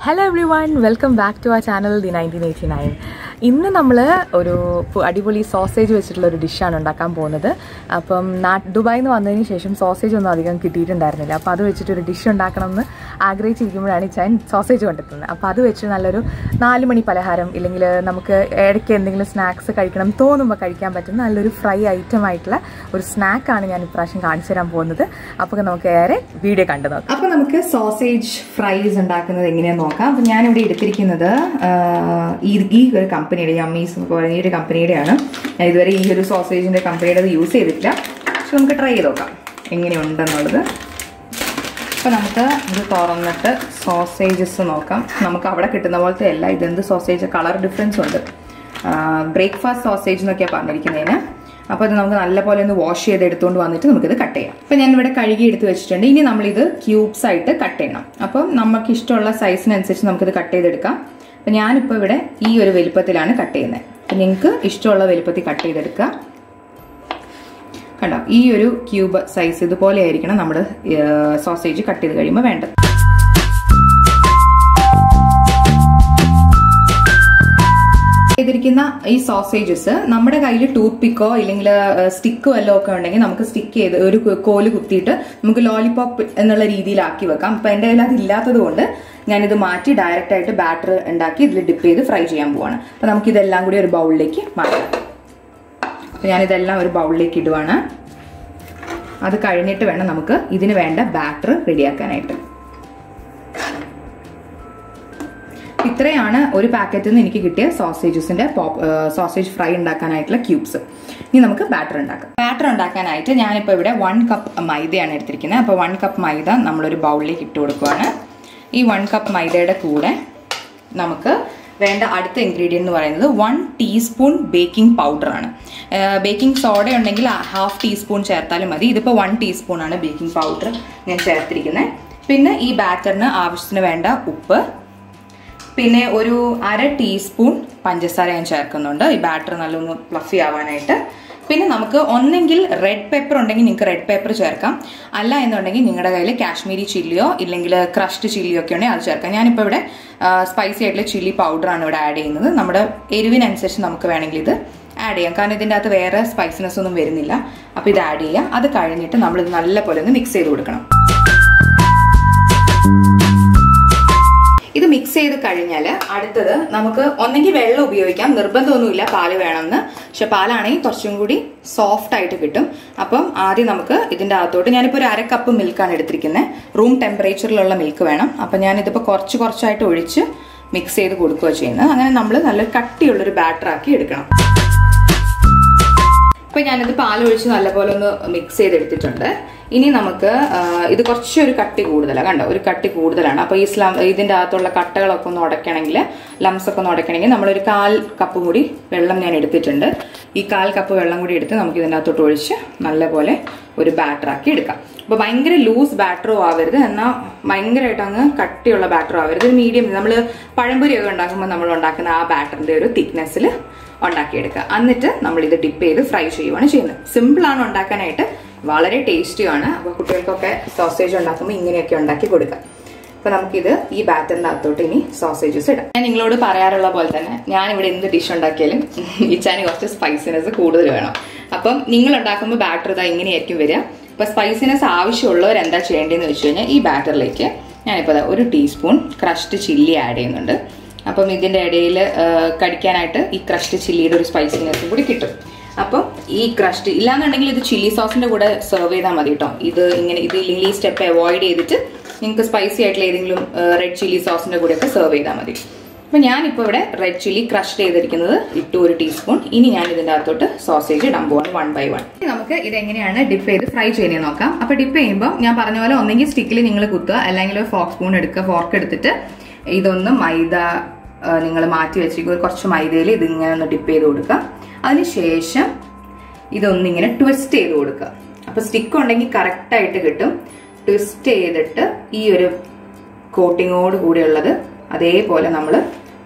Hello everyone, welcome back to our channel the 1989. ഇന്ന് നമ്മൾ ഒരു അടിപൊളി സോസേജ് വെച്ചിട്ടുള്ള ഒരു ഡിഷാണ് ഉണ്ടാക്കാൻ പോകുന്നത്. അപ്പം ദുബായിൽ നിന്ന് വന്നതിന് ശേഷം സോസേജ് ഒന്നും അധികം കിട്ടിയിട്ടുണ്ടായിരുന്നില്ല. അപ്പോൾ അത് വെച്ചിട്ടൊരു ഡിഷ് ഉണ്ടാക്കണമെന്ന് ആഗ്രഹിച്ചിരിക്കുമ്പോഴാണ് ഞാൻ സോസേജ് കണ്ടെത്തുന്നത്. അപ്പോൾ അത് വെച്ച് നല്ലൊരു 4 മണി പലഹാരം ഇല്ലെങ്കിൽ നമുക്ക് ഇടയ്ക്ക് എന്തെങ്കിലും സ്നാക്സ് കഴിക്കണം തോന്നുമ്പോൾ കഴിക്കാൻ പറ്റുന്ന നല്ലൊരു ഫ്രൈ ഐറ്റം ആയിട്ടുള്ള ഒരു സ്നാക്കാണ് ഞാൻ ഇപ്രാവശ്യം കാണിച്ചു തരാൻ പോകുന്നത്. അപ്പോൾ നമുക്ക് ഏറെ വീഡിയോ കണ്ടു നോക്കാം. അപ്പോൾ നമുക്ക് സോസേജ് ഫ്രൈസ് ഉണ്ടാക്കുന്നത് എങ്ങനെയാണെന്ന് നോക്കാം. അപ്പോൾ ഞാനിവിടെ എടുത്തിരിക്കുന്നത് ഈ ഒരു കമ്പനിയുടെ യമ്മീസ് എന്ന് പറയുന്ന ഈ ഒരു കമ്പനിയുടെയാണ്. ഞാൻ ഇതുവരെ ഈ ഒരു സോസേജിൻ്റെ കമ്പനിയുടെ അത് യൂസ് ചെയ്തിട്ടില്ല. പക്ഷെ നമുക്ക് ട്രൈ ചെയ്ത് നോക്കാം എങ്ങനെയുണ്ടെന്നുള്ളത്. അപ്പോൾ നമുക്ക് ഇത് തുറന്നിട്ട് സോസേജസ് നോക്കാം. നമുക്ക് അവിടെ കിട്ടുന്ന പോലത്തെ അല്ല, ഇതെന്ത് സോസേജ് കളർ ഡിഫറൻസ് ഉണ്ട്. ബ്രേക്ക്ഫാസ്റ്റ് സോസേജ് എന്നൊക്കെയാണ് പറഞ്ഞിരിക്കുന്നതിന്. അപ്പോൾ അത് നമുക്ക് നല്ലപോലെ ഒന്ന് വാഷ് ചെയ്ത് എടുത്തുകൊണ്ട് വന്നിട്ട് നമുക്കിത് കട്ട് ചെയ്യാം. അപ്പോൾ ഞാനിവിടെ കഴുകി എടുത്ത് വെച്ചിട്ടുണ്ട്. ഇനി നമ്മളിത് ക്യൂബ്സ് ആയിട്ട് കട്ട് ചെയ്യണം. അപ്പം നമുക്ക് ഇഷ്ടമുള്ള സൈസിനനുസരിച്ച് നമുക്കിത് കട്ട് ചെയ്തെടുക്കാം. അപ്പം ഞാനിപ്പോൾ ഇവിടെ ഈ ഒരു വലുപ്പത്തിലാണ് കട്ട് ചെയ്യുന്നത്. അപ്പം നിങ്ങൾക്ക് ഇഷ്ടമുള്ള വലുപ്പത്തിൽ കട്ട് ചെയ്തെടുക്കുക. കണ്ടോ, ഈ ഒരു ക്യൂബ് സൈസ് ഇതുപോലെ ആയിരിക്കണം നമ്മുടെ സോസേജ് കട്ട് ചെയ്ത് കഴിയുമ്പോൾ വേണ്ടത്. ചെയ്തിരിക്കുന്ന ഈ സോസേജസ് നമ്മുടെ കയ്യിൽ ടൂത്ത് പിക്കോ ഇല്ലെങ്കിൽ സ്റ്റിക്കോ എല്ലാം ഒക്കെ ഉണ്ടെങ്കിൽ നമുക്ക് സ്റ്റിക്ക് ചെയ്ത് ഒരു കോല് കുത്തിയിട്ട് നമുക്ക് ലോലിപോപ്പ് എന്നുള്ള രീതിയിലാക്കി വെക്കാം. അപ്പൊ എന്റെ കയ്യിൽ അതില്ലാത്തത് കൊണ്ട് ഞാനിത് മാറ്റി ഡയറക്റ്റ് ആയിട്ട് ബാറ്റർ ഉണ്ടാക്കി ഇതിൽ ഡിപ്പ് ചെയ്ത് ഫ്രൈ ചെയ്യാൻ പോവാണ്. അപ്പൊ നമുക്ക് ഇതെല്ലാം കൂടി ഒരു ബൗളിലേക്ക് മാറ്റാം. അപ്പൊ ഞാനിതെല്ലാം ഒരു ബൗളിലേക്ക് ഇടുവാണ്. അത് കഴിഞ്ഞിട്ട് വേണം നമുക്ക് ഇതിന് വേണ്ട ബാറ്റർ റെഡിയാക്കാനായിട്ട്. ഇത്രയാണ് ഒരു പാക്കറ്റിൽ നിന്ന് എനിക്ക് കിട്ടിയ സോസേജസിന്റെ സോസേജ് ഫ്രൈ ഉണ്ടാക്കാനായിട്ടുള്ള ക്യൂബ്സ്. ഇനി നമുക്ക് ബാറ്റർ ഉണ്ടാക്കാം. ബാറ്റർ ഉണ്ടാക്കാനായിട്ട് ഞാനിപ്പോൾ ഇവിടെ 1 കപ്പ് മൈദയാണ് എടുത്തിരിക്കുന്നത്. അപ്പോൾ 1 കപ്പ് മൈദ നമ്മളൊരു ബൗളിലേക്ക് ഇട്ട് കൊടുക്കുകയാണ്. ഈ 1 കപ്പ് മൈദയുടെ കൂടെ നമുക്ക് വേണ്ട അടുത്ത ഇൻഗ്രീഡിയൻ്റ് എന്ന് പറയുന്നത് 1 ടീസ്പൂൺ ബേക്കിംഗ് പൗഡറാണ്. ബേക്കിംഗ് സോഡ ഉണ്ടെങ്കിൽ 1/2 ടീസ്പൂൺ ചേർത്താലും മതി. ഇതിപ്പോൾ 1 ടീസ്പൂണാണ് ബേക്കിംഗ് പൗഡർ ഞാൻ ചേർത്തിരിക്കുന്നത്. പിന്നെ ഈ ബാറ്ററിന് ആവശ്യത്തിന് വേണ്ട ഉപ്പ്, പിന്നെ ഒരു 1/2 ടീസ്പൂൺ പഞ്ചസാര ഞാൻ ചേർക്കുന്നുണ്ട് ഈ ബാറ്റർ നല്ലൊന്ന് ഫ്ലഫി ആവാനായിട്ട്. പിന്നെ നമുക്ക് ഒന്നെങ്കിൽ റെഡ് പെപ്പർ ഉണ്ടെങ്കിൽ നിങ്ങൾക്ക് റെഡ് പെപ്പർ ചേർക്കാം. അല്ല എന്നുണ്ടെങ്കിൽ നിങ്ങളുടെ കയ്യിൽ കാശ്മീരി ചില്ലിയോ ഇല്ലെങ്കിൽ ക്രഷ്ഡ് ചില്ലിയോ ഒക്കെ ഉണ്ടെങ്കിൽ അത് ചേർക്കാം. ഞാനിപ്പോൾ ഇവിടെ സ്പൈസി ആയിട്ടുള്ള ചില്ലി പൗഡറാണ് ഇവിടെ ആഡ് ചെയ്യുന്നത്. നമ്മുടെ എരിവിനനുസരിച്ച് നമുക്ക് വേണമെങ്കിൽ ഇത് ആഡ് ചെയ്യാം. കാരണം ഇതിൻ്റെ അകത്ത് വേറെ സ്പൈസിനെസ് ഒന്നും വരുന്നില്ല. അപ്പോൾ ഇത് ആഡ് ചെയ്യാം. അത് കഴിഞ്ഞിട്ട് നമ്മളിത് നല്ലപോലെ ഒന്ന് മിക്സ് ചെയ്ത് കൊടുക്കണം. ഇത് മിക്സ് ചെയ്ത് കഴിഞ്ഞാൽ അടുത്തത് നമുക്ക് ഒന്നെങ്കിൽ വെള്ളം ഉപയോഗിക്കാം, നിർബന്ധമൊന്നുമില്ല പാല് വേണമെന്ന്. പക്ഷെ പാലാണെങ്കിൽ കുറച്ചും കൂടി സോഫ്റ്റ് ആയിട്ട് കിട്ടും. അപ്പം ആദ്യം നമുക്ക് ഇതിൻ്റെ അകത്തോട്ട് ഞാനിപ്പോൾ ഒരു 1/2 കപ്പ് മിൽക്കാണ് എടുത്തിരിക്കുന്നത്. റൂം ടെമ്പറേച്ചറിലുള്ള മിൽക്ക് വേണം. അപ്പം ഞാനിതിപ്പോൾ കുറച്ചായിട്ട് ഒഴിച്ച് മിക്സ് ചെയ്ത് കൊടുക്കുക ചെയ്യുന്നത്. അങ്ങനെ നമ്മൾ നല്ല കട്ടിയുള്ളൊരു ബാറ്ററാക്കി എടുക്കണം. ഇപ്പം ഞാനിത് പാലൊഴിച്ച് നല്ലപോലെ ഒന്ന് മിക്സ് ചെയ്തെടുത്തിട്ടുണ്ട്. ഇനി നമുക്ക് ഇത് കുറച്ചൊരു കട്ടി കൂടുതലാണ്. കണ്ടോ, ഒരു കട്ടി കൂടുതലാണ്. അപ്പോൾ ഈ ഇതിൻ്റെ അകത്തുള്ള കട്ടകളൊക്കെ ഒന്ന് ഉടയ്ക്കണമെങ്കിൽ, ലംസ് ഒക്കെ ഒന്ന് ഉടയ്ക്കണമെങ്കിൽ നമ്മളൊരു 1/4 കപ്പ് കൂടി വെള്ളം ഞാൻ എടുത്തിട്ടുണ്ട്. ഈ 1/4 കപ്പ് വെള്ളം കൂടി എടുത്ത് നമുക്ക് ഇതിൻ്റെ അകത്തോട്ട് ഒഴിച്ച് നല്ലപോലെ ഒരു ബാറ്ററാക്കി എടുക്കാം. അപ്പോൾ ഭയങ്കര ലൂസ് ബാറ്ററും ആവരുത്, എന്നാൽ ഭയങ്കരമായിട്ട് അങ്ങ് കട്ടിയുള്ള ബാറ്ററും ആവരുത്. ഒരു മീഡിയം, നമ്മൾ പഴംപൊരിയൊക്കെ ഉണ്ടാക്കുമ്പോൾ നമ്മൾ ഉണ്ടാക്കുന്ന ആ ബാറ്ററിൻ്റെ ഒരു തിക്നെസ്സിൽ ഉണ്ടാക്കിയെടുക്കുക. എന്നിട്ട് നമ്മളിത് ഡിപ്പ് ചെയ്ത് ഫ്രൈ ചെയ്യുവാണ് ചെയ്യുന്നത്. സിമ്പിളാണ് ഉണ്ടാക്കാനായിട്ട്, വളരെ ടേസ്റ്റിയാണ്. അപ്പോൾ കുട്ടികൾക്കൊക്കെ സോസേജ് ഉണ്ടാക്കുമ്പോൾ ഇങ്ങനെയൊക്കെ ഉണ്ടാക്കി കൊടുക്കാം. അപ്പോൾ നമുക്കിത് ഈ ബാറ്ററിൻ്റെ അകത്തോട്ട് ഇനി സോസേജസ് ഇടാം. ഞാൻ നിങ്ങളോട് പറയാറുള്ള പോലെ തന്നെ ഞാനിവിടെ എന്ത് ഡിഷ് ഉണ്ടാക്കിയാലും ഇച്ചാന് കുറച്ച് സ്പൈസിനെസ് കൂടുതൽ വേണം. അപ്പം നിങ്ങൾ ഉണ്ടാക്കുമ്പോൾ ബാറ്റർ ഇതാ ഇങ്ങനെയായിരിക്കും വരിക. അപ്പോൾ സ്പൈസിനെസ് ആവശ്യമുള്ളവർ എന്താ ചെയ്യേണ്ടതെന്ന് വെച്ച് കഴിഞ്ഞാൽ ഈ ബാറ്ററിലേക്ക് ഞാനിപ്പോൾ ഒരു ടീസ്പൂൺ ക്രഷ്ഡ് ചില്ലി ആഡ് ചെയ്യുന്നുണ്ട്. അപ്പം ഇതിൻ്റെ ഇടയിൽ കടിക്കാനായിട്ട് ഈ ക്രഷ്ഡ് ചില്ലിയുടെ ഒരു സ്പൈസിനെസ്സും കൂടി കിട്ടും. അപ്പം ഈ ക്രഷ്ഡ് ഇല്ലാന്നുണ്ടെങ്കിൽ ഇത് ചില്ലി സോസിൻ്റെ കൂടെ സെർവ് ചെയ്താൽ മതി കേട്ടോ. ഇത് ഇല്ലെങ്കിൽ ഈ സ്റ്റെപ്പ് അവോയ്ഡ് ചെയ്തിട്ട് നിങ്ങൾക്ക് സ്പൈസി ആയിട്ടുള്ള ഏതെങ്കിലും റെഡ് ചില്ലി സോസിൻ്റെ കൂടെയൊക്കെ സെർവ് ചെയ്താൽ മതി. അപ്പം ഞാനിപ്പോൾ ഇവിടെ റെഡ് ചില്ലി ക്രഷ് ചെയ്തിരിക്കുന്നത് ഇട്ടു 1 ടീസ്പൂൺ. ഇനി ഞാൻ ഇതിൻ്റെ അകത്തോട്ട് സോസേജ് ഇടാൻ പോവാണ് 1 by 1. നമുക്ക് ഇതെങ്ങനെയാണ് ഡിപ്പ് ചെയ്ത് ഫ്രൈ ചെയ്യുന്നത് നോക്കാം. അപ്പോൾ ഡിപ്പ് ചെയ്യുമ്പോൾ ഞാൻ പറഞ്ഞ പോലെ ഒന്നെങ്കിൽ സ്റ്റിക്കിൽ നിങ്ങൾ കുത്തുക, അല്ലെങ്കിൽ ഒരു ഫോർക്ക് സ്പൂൺ എടുക്കുക. ഫോർക്ക് എടുത്തിട്ട് ഇതൊന്ന് മൈദ നിങ്ങൾ മാറ്റി വെച്ചിരിക്കുക. കുറച്ച് മൈദയിൽ ഇതിങ്ങനെ ഒന്ന് ഡിപ്പ് ചെയ്ത് കൊടുക്കുക. അതിനുശേഷം ഇതൊന്നിങ്ങനെ ട്വിസ്റ്റ് ചെയ്ത് കൊടുക്കുക. അപ്പോൾ സ്റ്റിക്ക് ഉണ്ടെങ്കിൽ കറക്റ്റായിട്ട് കിട്ടും. ട്വിസ്റ്റ് ചെയ്തിട്ട് ഈ ഒരു കോട്ടിങ്ങോട് കൂടിയുള്ളത് അതേപോലെ നമ്മൾ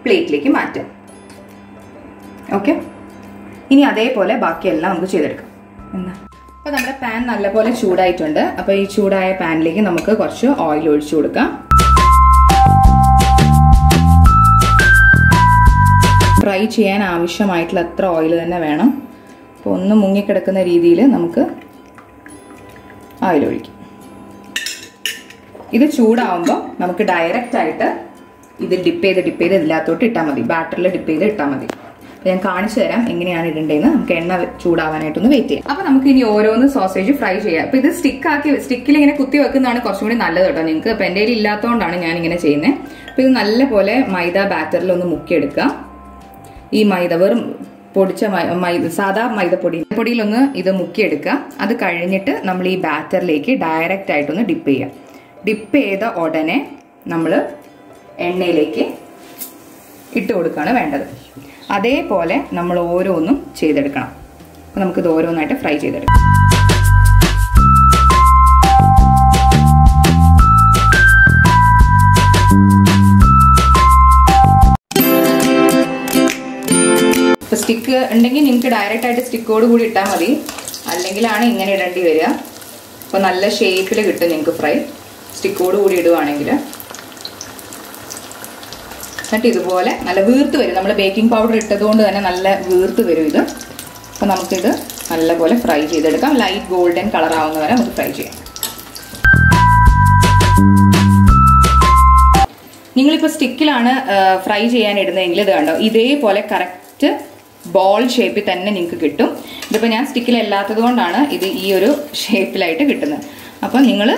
പ്ലേറ്റിലേക്ക് മാറ്റാം. ഓക്കെ, ഇനി അതേപോലെ ബാക്കിയെല്ലാം നമുക്ക് ചെയ്തെടുക്കാം. അപ്പോൾ നമ്മുടെ പാൻ നല്ലപോലെ ചൂടായിട്ടുണ്ട്. അപ്പോൾ ഈ ചൂടായ പാനിലേക്ക് നമുക്ക് കുറച്ച് ഓയിൽ ഒഴിച്ചു കൊടുക്കാം. ഫ്രൈ ചെയ്യാൻ ആവശ്യമായിട്ടുള്ള അത്ര ഓയിൽ തന്നെ വേണം. അപ്പോൾ ഒന്ന് മുങ്ങിക്കിടക്കുന്ന രീതിയിൽ നമുക്ക് ഓയിൽ ഒഴിക്കാം. ഇത് ചൂടാവുമ്പോൾ നമുക്ക് ഡയറക്റ്റ് ആയിട്ട് ഇത് ഡിപ്പ് ചെയ്ത് ഇതിനകത്തോട്ട് ഇട്ടാൽ മതി. ബാറ്ററിൽ ഡിപ്പ് ചെയ്ത് ഇട്ടാൽ മതി. അപ്പോൾ ഞാൻ കാണിച്ചു തരാം എങ്ങനെയാണ് ഇടേണ്ടതെന്ന്. നമുക്ക് എണ്ണ ചൂടാവാനായിട്ടൊന്ന് വെയിറ്റ് ചെയ്യാം. അപ്പോൾ നമുക്ക് ഇനി ഓരോന്ന് സോസേജ് ഫ്രൈ ചെയ്യാം. അപ്പോൾ ഇത് സ്റ്റിക്കിൽ ഇങ്ങനെ കുത്തി വെക്കുന്നതാണ് കുറച്ചും കൂടി നല്ലത് കേട്ടോ നിങ്ങൾക്ക്. അപ്പോൾ എൻ്റെ കയ്യിൽ ഇല്ലാത്തതുകൊണ്ടാണ് ഞാൻ ഇങ്ങനെ ചെയ്യുന്നത്. അപ്പോൾ ഇത് നല്ലപോലെ മൈദ ബാറ്ററിൽ ഒന്ന് മുക്കിയെടുക്കുക. ഈ മൈദ വെറും പൊടിച്ച സാധാ മൈദപ്പൊടിയിലൊന്ന് ഇത് മുക്കിയെടുക്കുക. അത് കഴിഞ്ഞിട്ട് നമ്മൾ ഈ ബാറ്ററിലേക്ക് ഡയറക്റ്റ് ആയിട്ടൊന്ന് ഡിപ്പ് ചെയ്യുക. ഡിപ്പ് ചെയ്ത ഉടനെ നമ്മൾ എണ്ണയിലേക്ക് ഇട്ട് കൊടുക്കുകയാണ് വേണ്ടത്. അതേപോലെ നമ്മൾ ഓരോന്നും ചെയ്തെടുക്കണം. അപ്പോൾ നമുക്കിത് ഓരോന്നായിട്ട് ഫ്രൈ ചെയ്തെടുക്കാം. ഇപ്പോൾ സ്റ്റിക്ക് ഉണ്ടെങ്കിൽ നിങ്ങൾക്ക് ഡയറക്റ്റ് ആയിട്ട് സ്റ്റിക്കോട് കൂടി ഇട്ടാൽ മതി. അല്ലെങ്കിലാണ് ഇങ്ങനെ ഇടേണ്ടി വരിക. അപ്പോൾ നല്ല ഷേപ്പിൽ കിട്ടും നിങ്ങൾക്ക് ഫ്രൈ സ്റ്റിക്കോട് കൂടി ഇടുവാണെങ്കിൽ. എന്നിട്ട് ഇതുപോലെ നല്ല വീർത്ത് വരും. നമ്മൾ ബേക്കിംഗ് പൗഡർ ഇട്ടതുകൊണ്ട് തന്നെ നല്ല വീർത്ത് വരും ഇത്. അപ്പോൾ നമുക്കിത് നല്ലപോലെ ഫ്രൈ ചെയ്തെടുക്കാം. ലൈറ്റ് ഗോൾഡൻ കളർ ആവുന്ന വരെ നമുക്ക് ഫ്രൈ ചെയ്യാം. നിങ്ങളിപ്പോൾ സ്റ്റിക്കിലാണ് ഫ്രൈ ചെയ്യാൻ ഇടുന്നതെങ്കിൽ ഇത് കണ്ടോ ഇതേപോലെ കറക്റ്റ് ബോൾ ഷേപ്പിൽ തന്നെ നിങ്ങൾക്ക് കിട്ടും. ഇതിപ്പോൾ ഞാൻ സ്റ്റിക്കിലല്ലാത്തത് കൊണ്ടാണ് ഇത് ഈ ഒരു ഷേപ്പിലായിട്ട് കിട്ടുന്നത്. അപ്പോൾ നിങ്ങൾ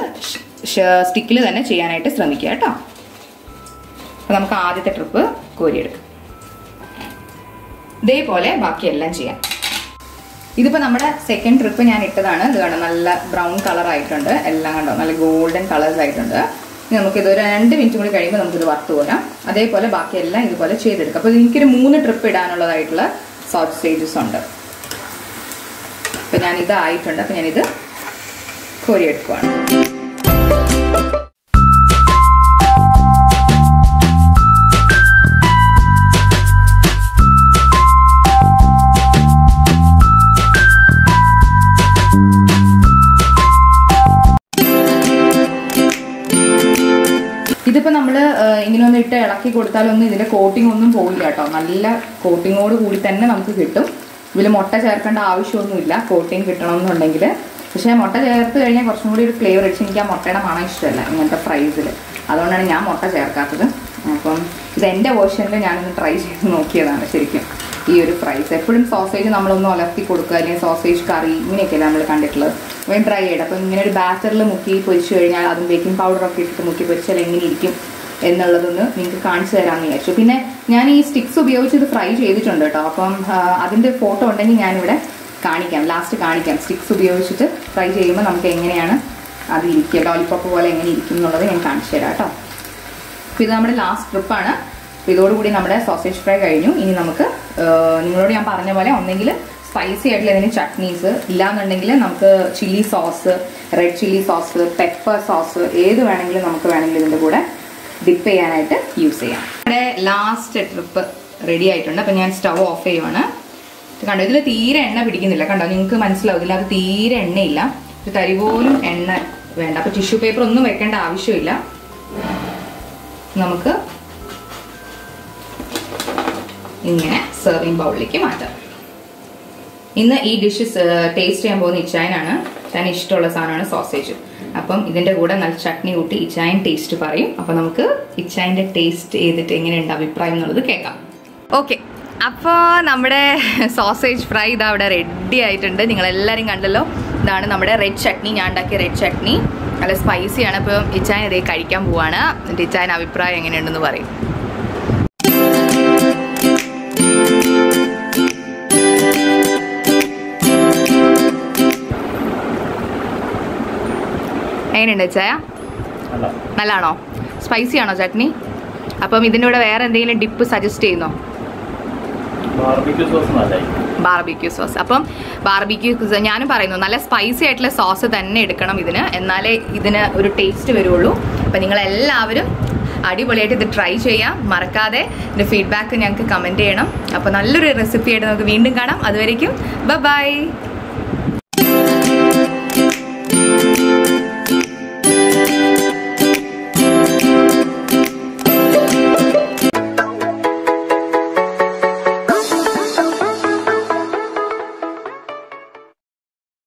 സ്റ്റിക്കിൽ തന്നെ ചെയ്യാനായിട്ട് ശ്രമിക്കുക കേട്ടോ. അപ്പോൾ നമുക്ക് ആദ്യത്തെ ട്രിപ്പ് കോരിയെടുക്കാം. ഇതേപോലെ ബാക്കിയെല്ലാം ചെയ്യാം. ഇതിപ്പോൾ നമ്മുടെ സെക്കൻഡ് ട്രിപ്പ് ഞാൻ ഇട്ടതാണ്. ഇത് കണ്ടോ നല്ല ബ്രൗൺ കളർ ആയിട്ടുണ്ട്. എല്ലാം കണ്ടോ നല്ല ഗോൾഡൻ കളേഴ്സ് ആയിട്ടുണ്ട്. ഇനി നമുക്കിത് ഒരു 2 മിനിറ്റ് കൂടി കഴിയുമ്പോൾ നമുക്കിത് വറുത്ത് പോരാം. അതേപോലെ ബാക്കിയെല്ലാം ഇതുപോലെ ചെയ്തെടുക്കാം. അപ്പോൾ എനിക്കൊരു 3 ട്രിപ്പ് ഇടാനുള്ളതായിട്ടുള്ള സോസേജസ് ഉണ്ട്. അപ്പോൾ ഞാനിത് ആയിട്ടുണ്ട്. അപ്പോൾ ഞാനിത് കോരിയെടുക്കുവാണ്. ഇതിപ്പോൾ നമ്മൾ ഇങ്ങനെ ഒന്ന് ഇട്ട് ഇളക്കി കൊടുത്താലൊന്നും ഇതിൻ്റെ കോട്ടിംഗ് ഒന്നും പോകില്ല കേട്ടോ. നല്ല കോട്ടിങ്ങോട് കൂടി തന്നെ നമുക്ക് കിട്ടും. ഇതിൽ മുട്ട ചേർക്കേണ്ട ആവശ്യമൊന്നുമില്ല കോട്ടിങ് കിട്ടണമെന്നുണ്ടെങ്കിൽ. പക്ഷേ മുട്ട ചേർത്ത് കഴിഞ്ഞാൽ കുറച്ചും കൂടി ഒരു ഫ്ലേവർ അടിച്ച് എനിക്ക് ആ മുട്ടയുടെ മണം ഇഷ്ടമല്ല ഇങ്ങനത്തെ ഫ്രൈസിൽ. അതുകൊണ്ടാണ് ഞാൻ മുട്ട ചേർക്കാത്തത്. അപ്പം ഇത് എൻ്റെ വേർഷനിൽ ഞാനൊന്ന് ട്രൈ ചെയ്ത് നോക്കിയതാണ് ശരിക്കും ഈ ഒരു ഫ്രൈസ്. എപ്പോഴും സോസേജ് നമ്മളൊന്ന് ഉലർത്തി കൊടുക്കുക അല്ലെങ്കിൽ സോസേജ് കറി ഇങ്ങനെയൊക്കെയല്ല നമ്മൾ കണ്ടിട്ടുള്ളത്. വേഗം ട്രൈ ചെയ്യണം. അപ്പോൾ ഇങ്ങനെ ഒരു ബാറ്ററിൽ മുക്കി പൊരിച്ചു കഴിഞ്ഞാൽ അതും ബേക്കിംഗ് പൗഡറൊക്കെ ഇട്ടിട്ട് മുക്കി പൊരിച്ചാൽ എങ്ങനെ ഇരിക്കും എന്നുള്ളതൊന്ന് നിങ്ങൾക്ക് കാണിച്ചു തരാമെന്ന് വിചാരിച്ചു. പിന്നെ ഞാൻ ഈ സ്റ്റിക്സ് ഉപയോഗിച്ച് ഇത് ഫ്രൈ ചെയ്തിട്ടുണ്ട് കേട്ടോ. അപ്പം അതിൻ്റെ ഫോട്ടോ ഉണ്ടെങ്കിൽ ഞാനിവിടെ കാണിക്കാം, ലാസ്റ്റ് കാണിക്കാം. സ്റ്റിക്സ് ഉപയോഗിച്ചിട്ട് ഫ്രൈ ചെയ്യുമ്പോൾ നമുക്ക് എങ്ങനെയാണ് അത് ഇരിക്കുക, ലോലിപോപ്പ് പോലെ എങ്ങനെ ഇരിക്കും എന്നുള്ളത് ഞാൻ കാണിച്ചു തരാം കേട്ടോ. അപ്പോൾ ഇത് നമ്മുടെ ലാസ്റ്റ് ട്രിപ്പാണ്. അപ്പോൾ ഇതോടുകൂടി നമ്മുടെ സോസേജ് ഫ്രൈ കഴിഞ്ഞു. ഇനി നമുക്ക് നിങ്ങളോട് ഞാൻ പറഞ്ഞ പോലെ ഒന്നെങ്കിൽ സ്പൈസി ആയിട്ടുള്ള ഇതിന് ചട്നീസ്, ഇല്ലാന്നുണ്ടെങ്കിൽ നമുക്ക് chilli sauce, red chilli sauce, pepper sauce ഏത് വേണമെങ്കിലും നമുക്ക് ഇതിൻ്റെ കൂടെ ഡിപ്പ് ചെയ്യാനായിട്ട് യൂസ് ചെയ്യാം. നമ്മുടെ ലാസ്റ്റ് ട്രിപ്പ് റെഡി ആയിട്ടുണ്ട്. അപ്പോൾ ഞാൻ സ്റ്റവ് ഓഫ് ചെയ്യുവാണ്. കണ്ടോ ഇതിൽ തീരെ എണ്ണ പിടിക്കുന്നില്ല. കണ്ടോ നിങ്ങൾക്ക് മനസ്സിലാവും ഇതിൽ അത് തീരെ എണ്ണയില്ല. ഒരു തരി പോലും എണ്ണ വേണ്ട. അപ്പോൾ ടിഷ്യൂ പേപ്പർ ഒന്നും വെക്കേണ്ട ആവശ്യമില്ല. നമുക്ക് ഇങ്ങനെ സെർവിങ് ബൗളിലേക്ക് മാറ്റാം. ഇന്ന് ഈ ഡിഷ് ടേസ്റ്റ് ചെയ്യാൻ പോകുന്ന ഇച്ചായനാണ്. ഇച്ചായന് ഇഷ്ടമുള്ള സാധനമാണ് സോസേജ്. അപ്പം ഇതിൻ്റെ കൂടെ നല്ല ചട്നി കൂട്ടി ഇച്ചായൻ ടേസ്റ്റ് പറയും. അപ്പം നമുക്ക് ഇച്ചായൻ്റെ ടേസ്റ്റ് ചെയ്തിട്ട് എങ്ങനെയുണ്ട് അഭിപ്രായം എന്നുള്ളത് കേൾക്കാം. ഓക്കെ, അപ്പോൾ നമ്മുടെ സോസേജ് ഫ്രൈ ഇതാ അവിടെ റെഡി ആയിട്ടുണ്ട്. നിങ്ങളെല്ലാവരും കണ്ടല്ലോ. ഇതാണ് നമ്മുടെ റെഡ് ചട്നി. ഞാൻ ഉണ്ടാക്കിയ റെഡ് ചട്നി നല്ല സ്പൈസിയാണ്. അപ്പം ഇച്ചായൻ ഇതേ കഴിക്കാൻ പോവാണ്. എന്നിട്ട് ഇച്ചായൻ അഭിപ്രായം എങ്ങനെയുണ്ടെന്ന് പറയും. എങ്ങനെയുണ്ട് ചായ? നല്ലതാണോ? സ്പൈസി ആണോ ചട്നി? അപ്പം ഇതിൻ്റെ കൂടെ വേറെ എന്തെങ്കിലും ഡിപ്പ് സജസ്റ്റ് ചെയ്യുന്നോ? Barbecue sauce. അപ്പം ബാർബിക്യൂ ഞാനും പറയുന്നു നല്ല സ്പൈസി ആയിട്ടുള്ള സോസ് തന്നെ എടുക്കണം ഇതിന്, എന്നാലേ ഇതിന് ഒരു ടേസ്റ്റ് വരുള്ളൂ. അപ്പം നിങ്ങളെല്ലാവരും അടിപൊളിയായിട്ട് ഇത് ട്രൈ ചെയ്യാം. മറക്കാതെ ഇതിൻ്റെ ഫീഡ്ബാക്ക് ഞങ്ങൾക്ക് കമൻറ്റ് ചെയ്യണം. അപ്പോൾ നല്ലൊരു റെസിപ്പി ആയിട്ട് നമുക്ക് വീണ്ടും കാണാം. അതുവരേക്കും ബൈ.